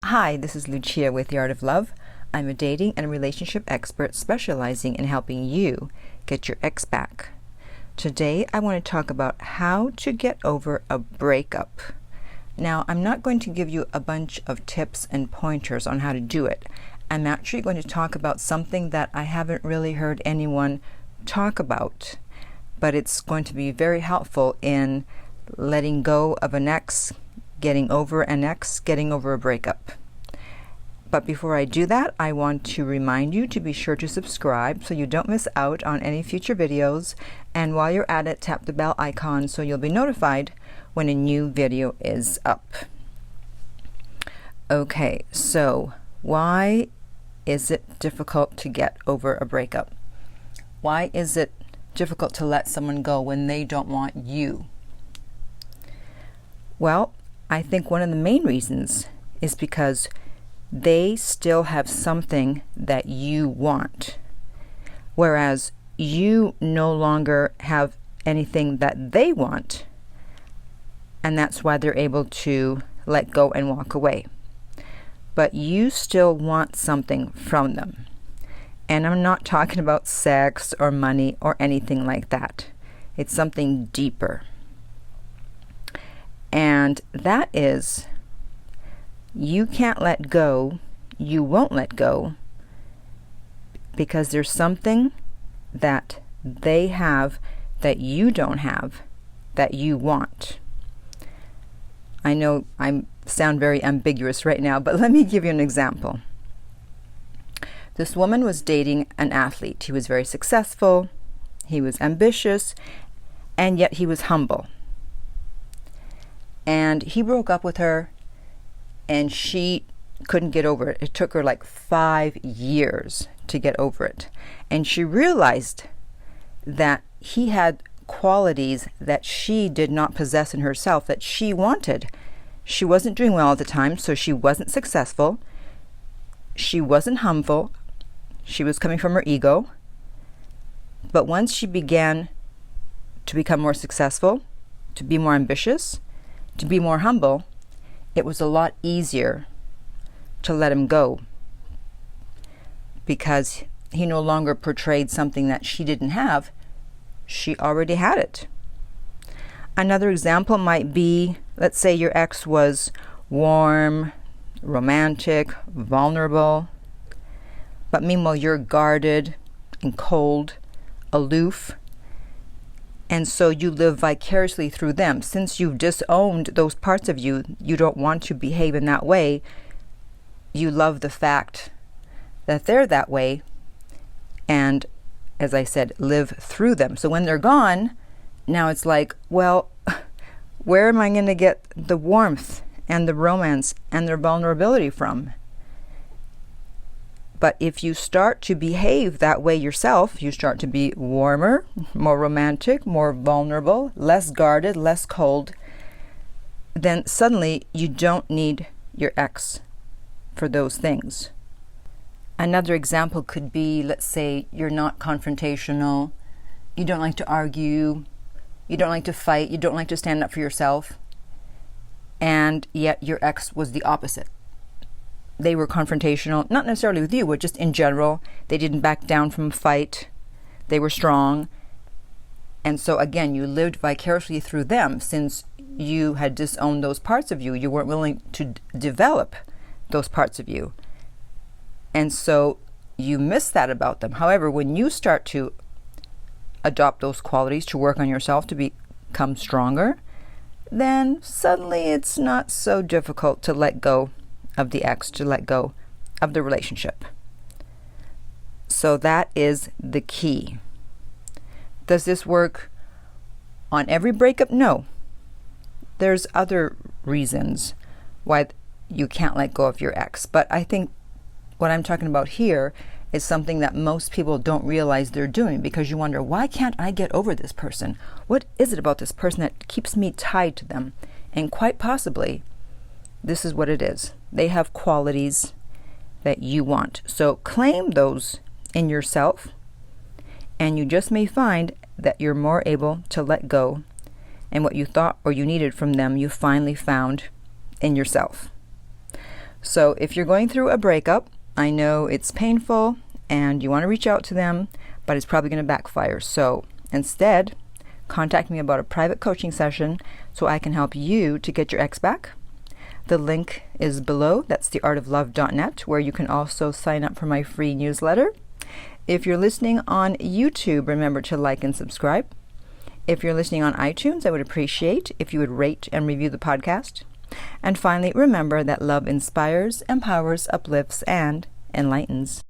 Hi, this is Lucia with The Art of Love. I'm a dating and relationship expert specializing in helping you get your ex back. Today, I want to talk about how to get over a breakup. Now, I'm not going to give you a bunch of tips and pointers on how to do it. I'm actually going to talk about something that I haven't really heard anyone talk about, but it's going to be very helpful in letting go of an ex, getting over an ex, getting over a breakup. But before I do that, I want to remind you to be sure to subscribe so you don't miss out on any future videos. And while you're at it, tap the bell icon so you'll be notified when a new video is up. Okay, so why is it difficult to get over a breakup? Why is it difficult to let someone go when they don't want you? Well, I think one of the main reasons is because they still have something that you want, whereas you no longer have anything that they want, and that's why they're able to let go and walk away. But you still want something from them. And I'm not talking about sex or money or anything like that. It's something deeper. And that is, you can't let go, you won't let go, because there's something that they have that you don't have that you want. I know I sound very ambiguous right now, but let me give you an example. This woman was dating an athlete. He was very successful, he was ambitious, and yet he was humble. And he broke up with her, and she couldn't get over it. It took her like 5 years to get over it. And she realized that he had qualities that she did not possess in herself, that she wanted. She wasn't doing well at the time, so she wasn't successful. She wasn't humble. She was coming from her ego. But once she began to become more successful, to be more ambitious, to be more humble, it was a lot easier to let him go, because he no longer portrayed something that she didn't have. She already had it. Another example might be, let's say your ex was warm, romantic, vulnerable, but meanwhile you're guarded and cold, aloof, and so you live vicariously through them. Since you've disowned those parts of you, you don't want to behave in that way. You love the fact that they're that way, and as I said, live through them. So when they're gone, now it's like, well, where am I going to get the warmth and the romance and their vulnerability from? But if you start to behave that way yourself, you start to be warmer, more romantic, more vulnerable, less guarded, less cold, then suddenly you don't need your ex for those things. Another example could be, let's say you're not confrontational, you don't like to argue, you don't like to fight, you don't like to stand up for yourself, and yet your ex was the opposite. They were confrontational, not necessarily with you, but just in general. They didn't back down from a fight. They were strong. And so again, you lived vicariously through them. Since you had disowned those parts of you, you weren't willing to develop those parts of you. And so you miss that about them. However, when you start to adopt those qualities, to work on yourself, to become stronger, then suddenly it's not so difficult to let go of the ex, to let go of the relationship. So that is the key. Does this work on every breakup? No. There's other reasons why you can't let go of your ex. But I think what I'm talking about here is something that most people don't realize they're doing, because you wonder, why can't I get over this person? What is it about this person that keeps me tied to them? And quite possibly, this is what it is. They have qualities that you want. So claim those in yourself, and you just may find that you're more able to let go, and what you thought or you needed from them, you finally found in yourself. So if you're going through a breakup, I know it's painful and you want to reach out to them, but it's probably going to backfire. So instead, contact me about a private coaching session so I can help you to get your ex back. The link is below. That's theartoflove.net, where you can also sign up for my free newsletter. If you're listening on YouTube, remember to like and subscribe. If you're listening on iTunes, I would appreciate if you would rate and review the podcast. And finally, remember that love inspires, empowers, uplifts, and enlightens.